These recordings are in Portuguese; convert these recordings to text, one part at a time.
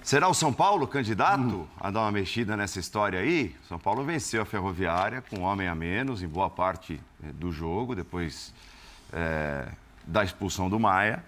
Será o São Paulo candidato a dar uma mexida nessa história aí? São Paulo venceu a Ferroviária com um homem a menos em boa parte do jogo, depois da expulsão do Maia,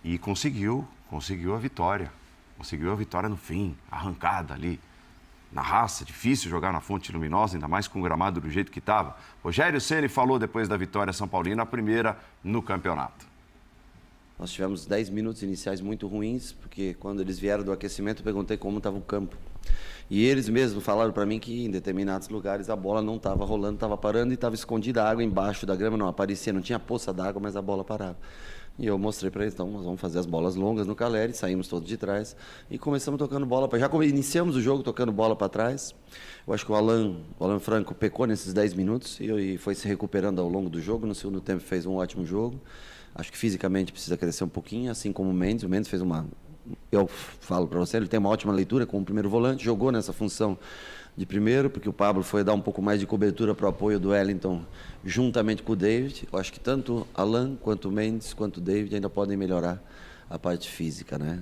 e conseguiu a vitória. Conseguiu a vitória no fim, arrancada ali, na raça. Difícil jogar na Fonte Luminosa, ainda mais com o gramado do jeito que estava. Rogério Ceni falou depois da vitória São Paulina, a primeira no campeonato. Nós tivemos 10 minutos iniciais muito ruins, porque quando eles vieram do aquecimento, eu perguntei como estava o campo. E eles mesmos falaram para mim que em determinados lugares a bola não estava rolando, estava parando e estava escondida a água embaixo da grama, não aparecia, não tinha poça d'água, mas a bola parava. E eu mostrei para eles, então nós vamos fazer as bolas longas no Caleri, saímos todos de trás e começamos tocando bola para... Já iniciamos o jogo tocando bola para trás. Eu acho que o Alan Franco pecou nesses 10 minutos e foi se recuperando ao longo do jogo. No segundo tempo fez um ótimo jogo. Acho que fisicamente precisa crescer um pouquinho, assim como o Mendes. O Mendes fez uma... Eu falo para você, ele tem uma ótima leitura como primeiro volante, jogou nessa função de primeiro, porque o Pablo foi dar um pouco mais de cobertura para o apoio do Wellington, juntamente com o David. Eu acho que tanto Alan, quanto o Mendes, quanto o David ainda podem melhorar a parte física, né?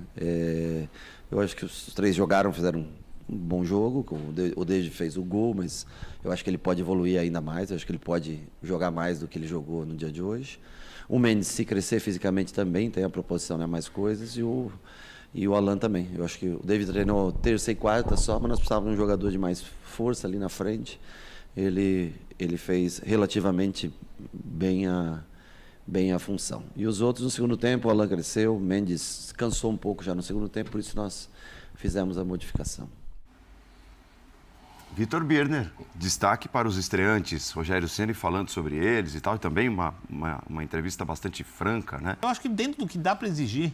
Eu acho que os três fizeram um bom jogo. O David fez o gol, mas eu acho que ele pode evoluir ainda mais. Eu acho que ele pode jogar mais do que ele jogou no dia de hoje. O Mendes, se crescer fisicamente também, tem a proposição a mais coisas, e o Alan também. Eu acho que o David treinou terça e quarta só, mas nós precisávamos de um jogador de mais força ali na frente. Ele fez relativamente bem a função. E os outros no segundo tempo, o Alan cresceu, o Mendes cansou um pouco já no segundo tempo, por isso nós fizemos a modificação. Vitor Birner, destaque para os estreantes, Rogério Ceni falando sobre eles e tal, e também uma entrevista bastante franca, né? Eu acho que dentro do que dá para exigir,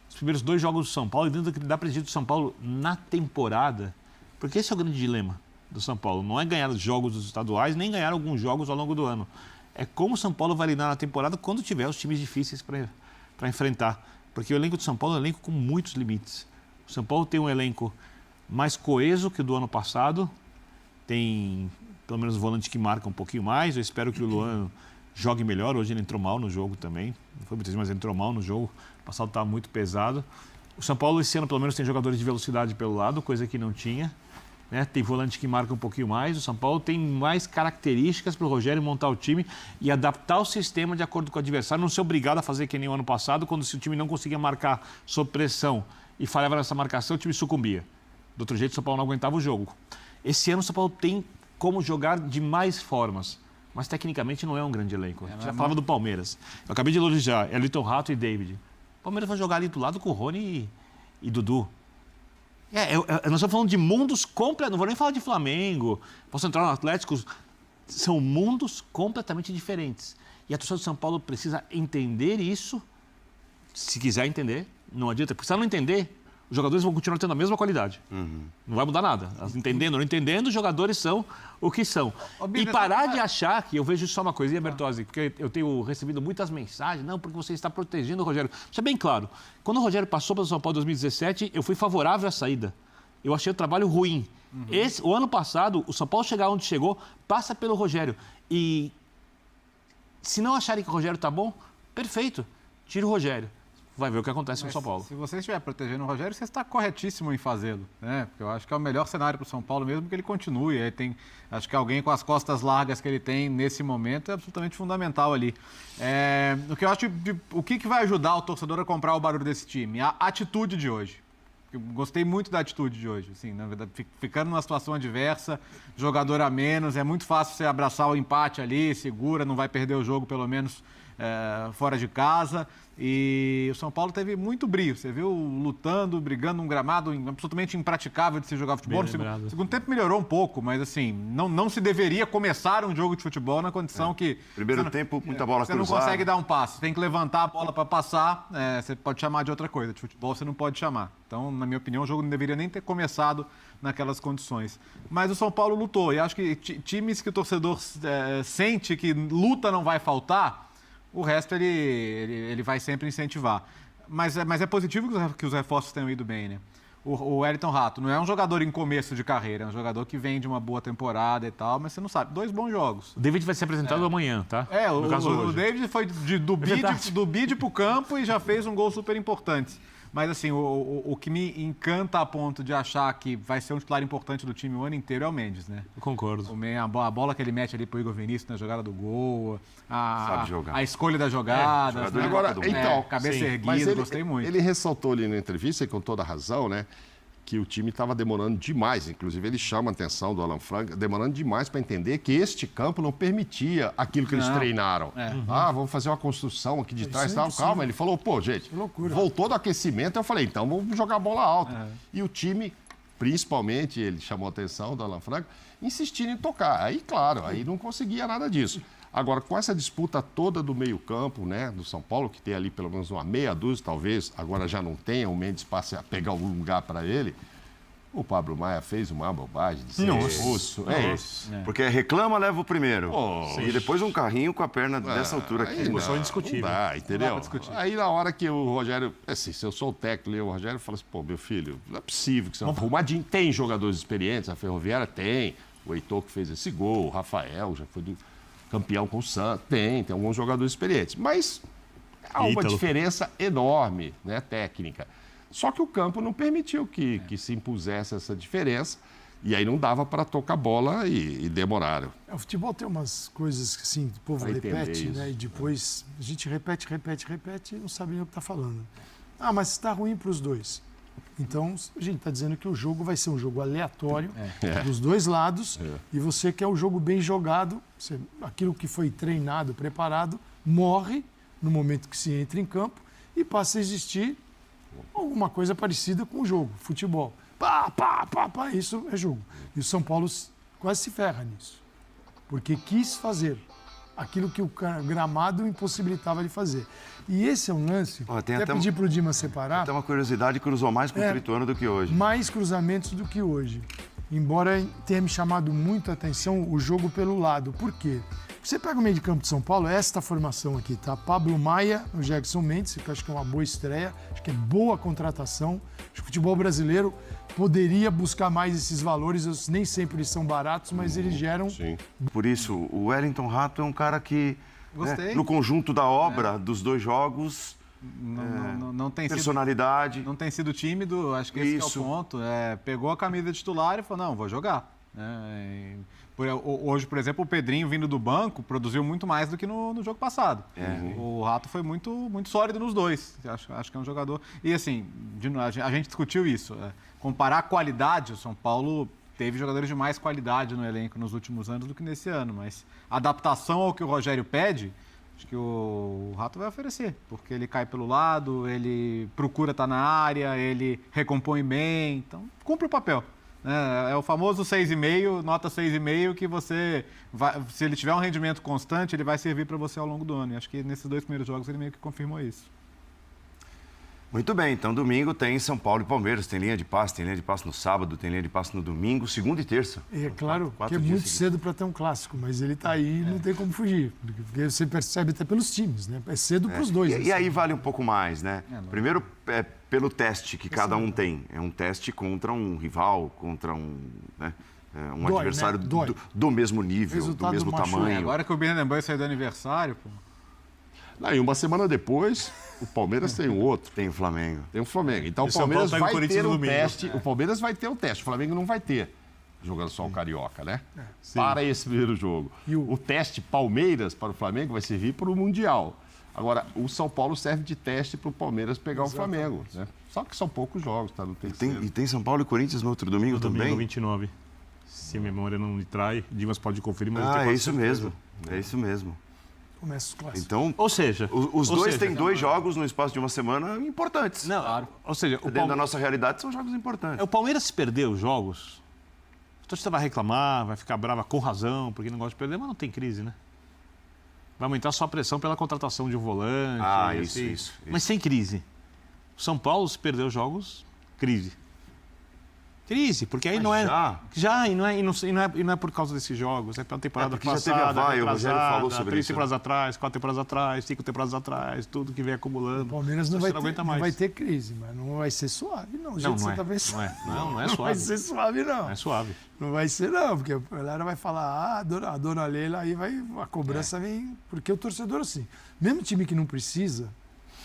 os primeiros 2 jogos do São Paulo, e dentro do que dá para exigir do São Paulo na temporada, porque esse é o grande dilema do São Paulo, não é ganhar os jogos dos estaduais, nem ganhar alguns jogos ao longo do ano. É como o São Paulo vai lidar na temporada quando tiver os times difíceis para enfrentar. Porque o elenco do São Paulo é um elenco com muitos limites. O São Paulo tem um elenco mais coeso que o do ano passado, tem pelo menos um volante que marca um pouquinho mais. Eu espero que o Luan jogue melhor. Hoje ele entrou mal no jogo também. Não foi muitas vezes, mas ele entrou mal no jogo. O passado estava muito pesado. O São Paulo esse ano pelo menos tem jogadores de velocidade pelo lado, coisa que não tinha. Né? Tem volante que marca um pouquinho mais. O São Paulo tem mais características para o Rogério montar o time e adaptar o sistema de acordo com o adversário. Não ser obrigado a fazer que nem o ano passado, quando se o time não conseguia marcar sob pressão e falhava nessa marcação, o time sucumbia. Do outro jeito, o São Paulo não aguentava o jogo. Esse ano o São Paulo tem como jogar de mais formas, mas tecnicamente não é um grande elenco. A gente já falava do Palmeiras. Eu acabei de elogiar Elton Rato e David. O Palmeiras vai jogar ali do lado com o Rony e Dudu. Nós estamos falando de mundos completos, não vou nem falar de Flamengo, posso entrar no Atlético, são mundos completamente diferentes. E a torcida do São Paulo precisa entender isso, se quiser entender, não adianta, porque se ela não entender, os jogadores vão continuar tendo a mesma qualidade. Não vai mudar nada. Entendendo ou não entendendo, os jogadores são o que são. E parar de achar que... Eu vejo só uma coisinha, Bertozzi, porque eu tenho recebido muitas mensagens. Não, porque você está protegendo o Rogério. Isso é bem claro. Quando o Rogério passou pelo São Paulo em 2017, eu fui favorável à saída. Eu achei o trabalho ruim. O ano passado, o São Paulo chegar onde chegou, passa pelo Rogério. E se não acharem que o Rogério está bom, perfeito. Tira o Rogério. Vai ver o que acontece no São Paulo. Se você estiver protegendo o Rogério, você está corretíssimo em fazê-lo, né? Porque eu acho que é o melhor cenário para o São Paulo mesmo que ele continue. Aí acho que alguém com as costas largas que ele tem nesse momento é absolutamente fundamental ali. O que eu acho, o que vai ajudar o torcedor a comprar o barulho desse time? A atitude de hoje. Eu gostei muito da atitude de hoje. Assim, na verdade, ficando numa situação adversa, jogador a menos, é muito fácil você abraçar o empate ali, segura, não vai perder o jogo pelo menos fora de casa. E o São Paulo teve muito brilho. Você viu lutando, brigando num gramado absolutamente impraticável de se jogar futebol. No segundo tempo melhorou um pouco, mas assim, não se deveria começar um jogo de futebol na condição que... Primeiro tempo, muita bola cruzada. Você não consegue dar um passe. Tem que levantar a bola para passar. Você pode chamar de outra coisa. De futebol você não pode chamar. Então, na minha opinião, o jogo não deveria nem ter começado naquelas condições. Mas o São Paulo lutou. E acho que times que o torcedor sente que luta não vai faltar... O resto ele vai sempre incentivar. Mas é positivo que os reforços tenham ido bem, né? O Elton Rato não é um jogador em começo de carreira, é um jogador que vem de uma boa temporada e tal, mas você não sabe. 2 bons jogos. O David vai ser apresentado amanhã, tá? O David foi do bid pro campo e já fez um gol super importante. Mas, assim, o que me encanta a ponto de achar que vai ser um titular importante do time o ano inteiro é o Mendes, né? Eu concordo. A bola que ele mete ali pro Igor Vinícius na jogada do gol, Sabe jogar. a escolha da jogada, jogador de Agora, Copa do Mundo. então, cabeça sim, erguida, gostei muito. Ele ressaltou ali na entrevista, e com toda razão, né? Que o time estava demorando demais. Inclusive, ele chama a atenção do Alan Franco, demorando demais para entender que este campo não permitia aquilo que eles treinaram. Vamos fazer uma construção aqui de trás. Tal. Calma, ele falou, pô, gente, voltou do aquecimento. Eu falei, então vamos jogar a bola alta. E o time, principalmente, ele chamou a atenção do Alan Franco, insistindo em tocar. Aí, claro, aí não conseguia nada disso. Agora, com essa disputa toda do meio-campo, né, do São Paulo, que tem ali pelo menos uma meia dúzia, talvez, agora já não tenha, o Mendes passe a pegar o lugar para ele, o Pablo Maia fez uma bobagem de ser expulso. Porque reclama, leva o primeiro. Oh, e depois um carrinho com a perna dessa altura aqui. Discussão indiscutível. Não dá, entendeu? Não dá pra discutir. Aí na hora que o Rogério, assim, se eu sou o técnico, o Rogério fala assim, pô, meu filho, não é possível que você não arrumadinho. Tem jogadores experientes, a Ferroviária tem, o Heitor que fez esse gol, o Rafael já foi campeão com o Santos, tem alguns jogadores experientes, mas há uma diferença enorme, né, técnica. Só que o campo não permitiu que se impusesse essa diferença e aí não dava para tocar bola e demoraram. O futebol tem umas coisas que assim, o povo Pra entender repete, isso. né? E depois a gente repete e não sabe nem o que está falando. Ah, mas está ruim para os dois. Então, a gente está dizendo que o jogo vai ser um jogo aleatório dos dois lados e você quer o jogo bem jogado, aquilo que foi treinado, preparado, morre no momento que se entra em campo e passa a existir alguma coisa parecida com o jogo, futebol. Isso é jogo. E o São Paulo quase se ferra nisso, porque quis fazer aquilo que o gramado impossibilitava de fazer. E esse é um lance, até pedir para o Dima separar. Tem uma curiosidade, cruzou mais com o Trituano do que hoje. Mais cruzamentos do que hoje. Embora tenha me chamado muito a atenção o jogo pelo lado. Por quê? Você pega o meio de campo de São Paulo, esta formação aqui, tá? Pablo Maia, o Jackson Mendes, que eu acho que é uma boa estreia, acho que é boa contratação. Acho que o futebol brasileiro poderia buscar mais esses valores, nem sempre eles são baratos, mas eles geram... Sim. Por isso, o Wellington Rato é um cara que, Gostei. no conjunto da obra, dos dois jogos, Não tem personalidade. Não tem sido tímido, acho que esse Isso. é o ponto. Pegou a camisa de titular e falou, não, vou jogar. Hoje, por exemplo, o Pedrinho vindo do banco produziu muito mais do que no jogo passado. O Rato foi muito, muito sólido nos dois. Acho que é um jogador... E assim, a gente discutiu isso. Comparar a qualidade, o São Paulo teve jogadores de mais qualidade no elenco nos últimos anos do que nesse ano, mas a adaptação ao que o Rogério pede, acho que o Rato vai oferecer, porque ele cai pelo lado, ele procura estar na área, ele recompõe bem, então cumpre o papel. É o famoso 6,5, nota 6,5, que você vai, se ele tiver um rendimento constante, ele vai servir para você ao longo do ano. E acho que nesses 2 primeiros jogos ele meio que confirmou isso. Muito bem, então domingo tem São Paulo e Palmeiras, tem linha de passe no sábado, tem linha de passe no domingo, segunda e terça. É claro que é dias muito seguidos. cedo para ter um clássico, mas ele está aí e não tem como fugir. Porque você percebe até pelos times, né? É cedo para os dois. E aí vale um pouco mais, né? lógico. Primeiro, pelo teste que cada um tem. É um teste contra um rival, contra um Dói, adversário né? Dói. do mesmo nível, do Resultado mesmo machuca. tamanho. Agora que o Bernabéu saiu do aniversário, pô. E uma semana depois, o Palmeiras tem um outro. Tem o Flamengo. Tem o Flamengo. Então E o São Paulo Palmeiras pega o vai Corinthians ter no um domingo. teste. O Palmeiras vai ter um teste. O Flamengo não vai ter, jogando só o Carioca, né? Para esse primeiro jogo. E O teste Palmeiras para o Flamengo vai servir para o Mundial. Agora, o São Paulo serve de teste para o Palmeiras pegar o Flamengo. Né? Só que são poucos jogos, tá? Não tem E tem São Paulo e Corinthians no outro domingo Domingo também? 29. Se a memória não me trai, Dimas pode conferir, mas eu Ah, tenho é quase isso certeza. mesmo. É isso mesmo. Começa os clássicos. Então, Ou seja... os ou dois seja, têm 2 jogos no espaço de uma semana importantes. Não, ou seja, Dentro da nossa realidade, são jogos importantes. o Palmeiras se perder os jogos, a torcida vai reclamar, vai ficar brava com razão, porque não gosta de perder, mas não tem crise, né? Vai aumentar só a pressão pela contratação de um volante. Ah, assim. isso. Mas sem crise. O São Paulo, se perder os jogos, crise. Crise, porque aí Mas não é. já? E não é por causa desses jogos, é pela temporada porque já passada. teve a vai, o Rogério retrasada, falou sobre 3 isso, temporadas atrás, 4 temporadas atrás, 5 temporadas atrás, tudo que vem acumulando. O Palmeiras não Você vai, não aguenta ter, mais. não vai ter crise, mas não vai ser suave, não. Do jeito que você tá pensando. Não é Não vai suave. ser suave, não. Não é suave. Não vai ser, não, porque a galera vai falar, a dona Leila, aí a cobrança vem. Porque o torcedor, assim, mesmo time que não precisa,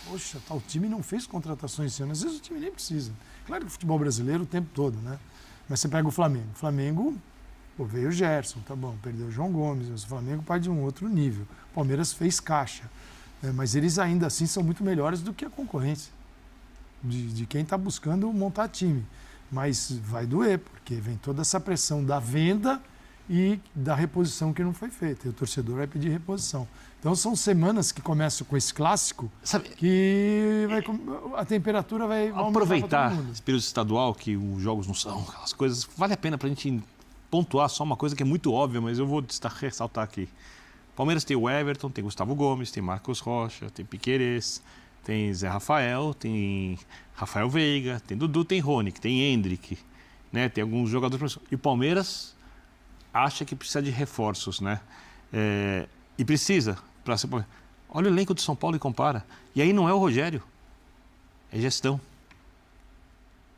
poxa, tal time não fez contratações esse ano. Às vezes o time nem precisa. Claro que o futebol brasileiro o tempo todo, né? Mas você pega o Flamengo. O Flamengo, pô, veio o Gerson, tá bom, perdeu o João Gomes. O Flamengo parte de um outro nível. O Palmeiras fez caixa. Mas eles ainda assim são muito melhores do que a concorrência de quem está buscando montar time. Mas vai doer, porque vem toda essa pressão da venda e da reposição que não foi feita. E o torcedor vai pedir reposição. Então são semanas que começam com esse clássico, que a temperatura vai aproveitar esse período estadual, que os jogos não são aquelas coisas. Vale a pena para a gente pontuar só uma coisa que é muito óbvia, mas eu vou ressaltar aqui. Palmeiras tem o Everton, tem Gustavo Gomes, tem Marcos Rocha, tem Piquerez, tem Zé Rafael, tem Rafael Veiga, tem Dudu, tem Rony, tem Hendrick, né? Tem alguns jogadores. E o Palmeiras acha que precisa de reforços, né? E precisa. Olha o elenco do São Paulo e compara. E aí não é o Rogério, é gestão.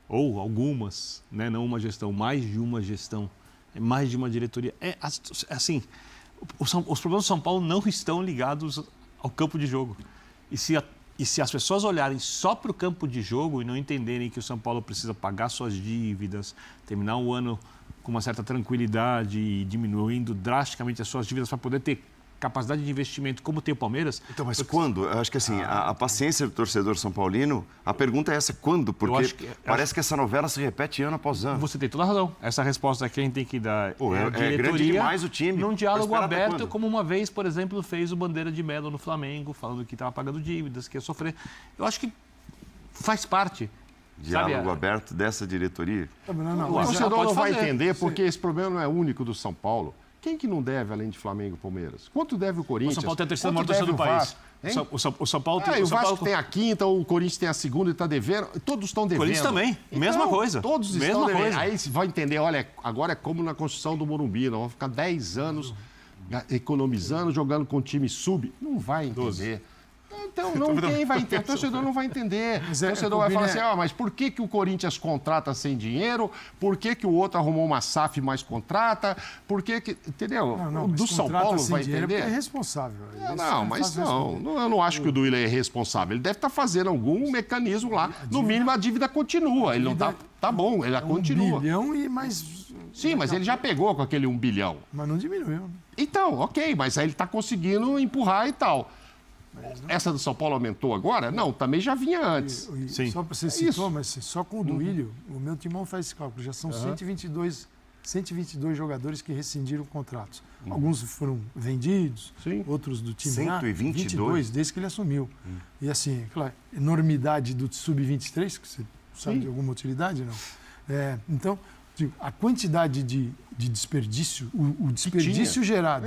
Ou algumas, né? Não uma gestão, mais de uma gestão. É mais de uma diretoria. É assim, os problemas do São Paulo não estão ligados ao campo de jogo. E se as pessoas olharem só para o campo de jogo e não entenderem que o São Paulo precisa pagar suas dívidas, terminar o ano com uma certa tranquilidade e diminuindo drasticamente as suas dívidas para poder ter capacidade de investimento como tem o Palmeiras... Então, mas quando? Eu acho que assim, a paciência do torcedor são paulino, a pergunta é essa, quando? Porque parece que essa novela se repete ano após ano. Você tem toda a razão. Essa resposta que a gente tem que dar é grande demais o time. Num diálogo aberto, como uma vez, por exemplo, fez o Bandeira de Melo no Flamengo, falando que estava pagando dívidas, que ia sofrer. Eu acho que faz parte. Diálogo aberto dessa diretoria? O torcedor não vai entender, porque esse problema não é único do São Paulo. Quem que não deve, além de Flamengo e Palmeiras? Quanto deve o Corinthians? O São Paulo tem a terceira maior torcida do país. O São Paulo tem... o Vasco tem a quinta, o Corinthians tem a segunda e está devendo. Todos estão devendo. O Corinthians também. Então, mesma coisa. Todos estão devendo. Aí você vai entender, olha, agora é como na construção do Morumbi. Nós vamos ficar 10 anos economizando, jogando com time sub. Não vai entender. Então, quem vai entender? O torcedor não vai entender. O torcedor vai falar assim, mas por que o Corinthians contrata sem dinheiro? Por que o outro arrumou uma SAF mais contrata? Por que... Entendeu? Não, do São Paulo vai entender? É responsável. Eu não acho que o Duílio é responsável. Ele deve estar fazendo algum mecanismo lá. No mínimo, a dívida continua. Ele não está... Tá bom, ele continua. 1 bilhão e mais... Sim, mas ele já pegou com aquele 1 bilhão. Mas não diminuiu. Então, ok, mas aí ele está conseguindo empurrar e tal. Essa do São Paulo aumentou agora? Não, também já vinha antes. Sim. Só você citou, mas só com o Duílio, o meu timão faz esse cálculo. Já são 122 jogadores que rescindiram contratos. Alguns foram vendidos, outros do time 122? desde que ele assumiu. E assim, aquela enormidade do Sub-23, que você sabe de alguma utilidade, não? Então, a quantidade de desperdício, o desperdício gerado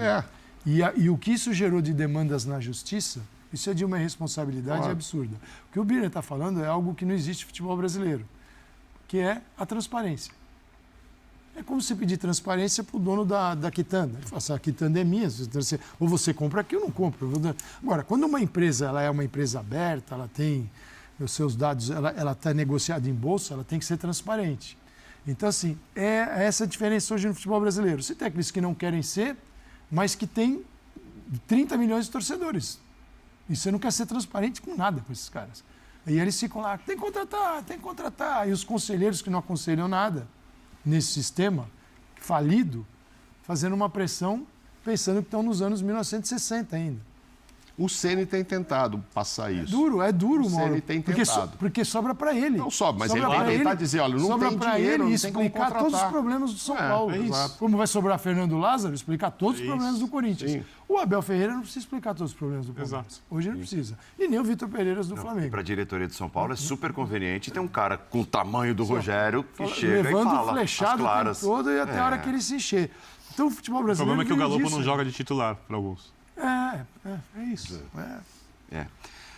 e o que isso gerou de demandas na justiça, isso é de uma irresponsabilidade absurda. O que o Birner está falando é algo que não existe no futebol brasileiro, que é a transparência. É como você pedir transparência para o dono da quitanda. Ele fala assim, a quitanda é minha, ou você compra aqui ou não compra. Agora, quando uma empresa ela é uma empresa aberta, ela tem os seus dados, ela está negociada em bolsa, ela tem que ser transparente. Então, assim, é essa a diferença hoje no futebol brasileiro. Você tem aqueles que não querem ser, mas que tem 30 milhões de torcedores. E você não quer ser transparente com nada com esses caras. E eles ficam lá, tem que contratar. E os conselheiros que não aconselham nada nesse sistema falido, fazendo uma pressão, pensando que estão nos anos 1960 ainda. O Ceni tem tentado passar isso. É duro, Mauro. O Ceni tem tentado. Porque sobra para ele. Não sobra, mas ele tem que tentar dizer, olha, não tem dinheiro, não tem como explicar todos os problemas do São Paulo. Como vai sobrar Fernando Lázaro, explicar todos os problemas do Corinthians. Sim. O Abel Ferreira não precisa explicar todos os problemas do Palmeiras. Hoje não precisa. E nem o Vitor Pereiras do Flamengo. Para a diretoria de São Paulo é super conveniente ter um cara com o tamanho do Rogério que chega e fala levando flechado o tempo todo e até a hora que ele se encher. Então o futebol brasileiro... O problema é que o Galopo não joga de titular para alguns. É isso.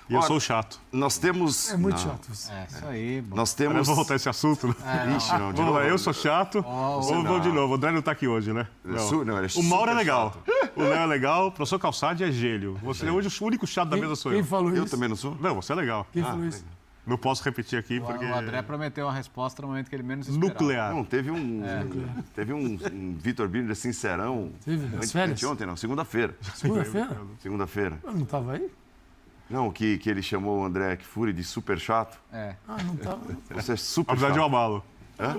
E eu sou chato. Nós temos... É muito chato. Isso aí. Bom. Nós temos... Vamos voltar a esse assunto, né? Ixi, não, vamos lá, eu sou chato. Vamos de novo. O André não tá aqui hoje, né? O Mauro é legal. O Léo é legal. O professor Calçade é gênio. Você é hoje o único chato da mesa sou eu. Quem falou isso? Eu também não sou? Não, você é legal. Quem falou isso? Não posso repetir aqui porque... O André prometeu uma resposta no momento que ele menos esperava. Nuclear. Não, teve um Vitor Birner sincerão. Teve, nas férias? Ontem, não, segunda-feira. Segunda-feira? Segunda-feira. Eu não estava aí? Não, que ele chamou o André Kfouri de super chato. É. Não tá. Você é super Apesar de eu chato. amá-lo.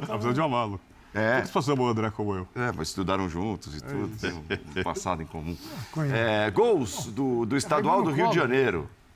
Apesar de eu amá-lo. É. O que passou o André como eu? Mas estudaram juntos e tudo, tem um passado em comum. Conheço. Gols do estadual do Rio de Janeiro.